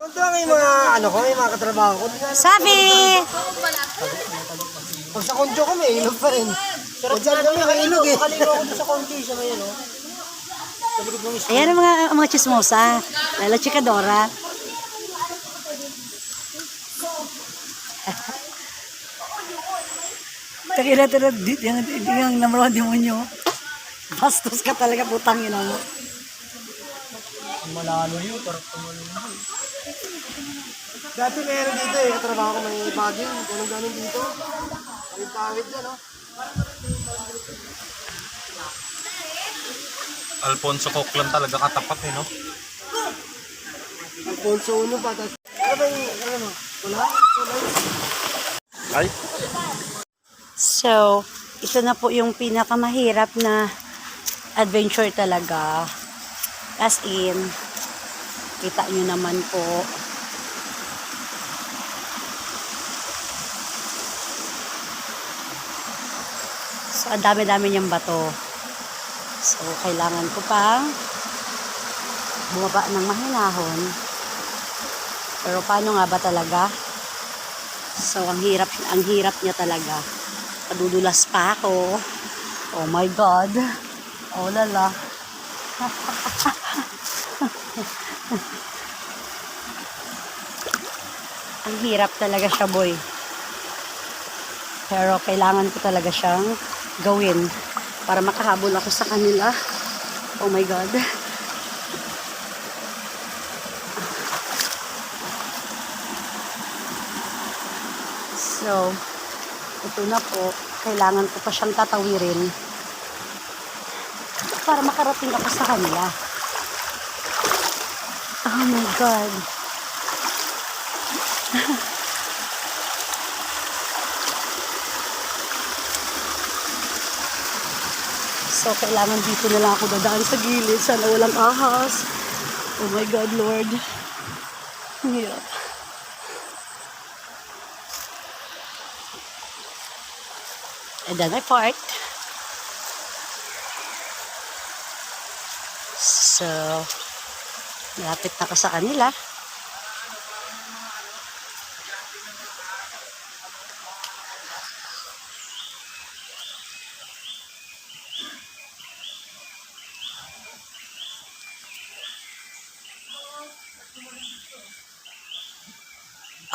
Ito may mga ano ko, may mga katrabaho ko. Sabi! Pag sa konjo ko, may ilog pa rin. Pero dyan kami, may ilog eh. Kalino ako doon sa konjo, sa may ano. Sa likod ng isla. Ayan ang mga chismosa. Lala Chikadora. Takira yung number one demonyo. Bastos ka talaga, putang ina mo. Malalo yun, parang tumalong. Dati meron dito eh, katrabaho ko may bagyo. Ganun-ganun dito. Pawid-pawid dyan, oh. Alfonso Cocklan talaga katapat eh, no? Alfonso Uno pa. Ano ba yung, ano? Wala? Ay? So, ito na po yung pinakamahirap na adventure talaga. As in, kita nyo naman po. So, ang dami-dami niyang bato. So, kailangan ko pang bumaba ng mahinahon. Pero paano nga ba talaga? So, ang hirap niya talaga. Padudulas pa ako. Oh my God. Oh lala. Ang hirap talaga siya, boy. Pero kailangan ko talaga siyang gawin para makahabol ako sa kanila. Oh my God. So, ito na po. Kailangan ko pa siyang tatawirin para makarating ako sa kanila. Oh my God. So, kailangan dito na lang ako dadaan sa gilid. Sana walang ahas. Oh my God, Lord. Ang hirap. And then I park. So, malapit na ka sa kanila.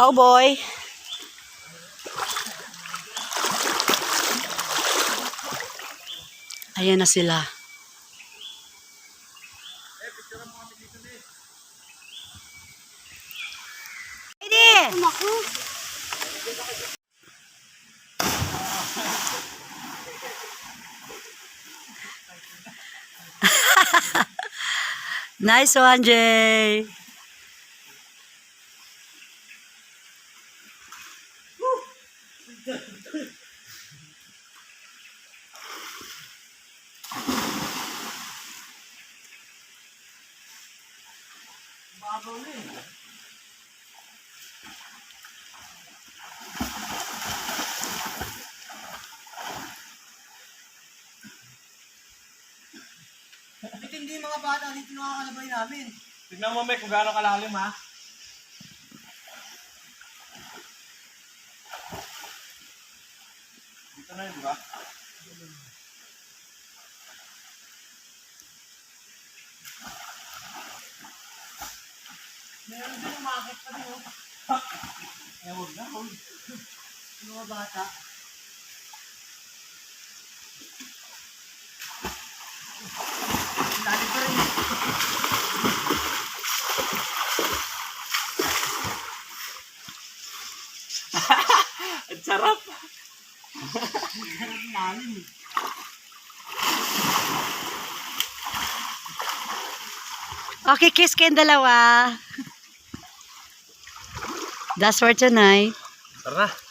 Oh boy. Ayan na sila. Hindi! Nice one, Jay! Bakit hindi mga bata dito nakakalabay namin? Tignan mo, Mek, kung gaano kalalim, ha? Dito na yun, di ba? Meron din umakit pa din, oh. Huwag na, huwag. Mga bata. Dali pa rin. Ang sarap! Sarap namin. Okay, kiss kayong dalawa. That's for tonight. Tara na!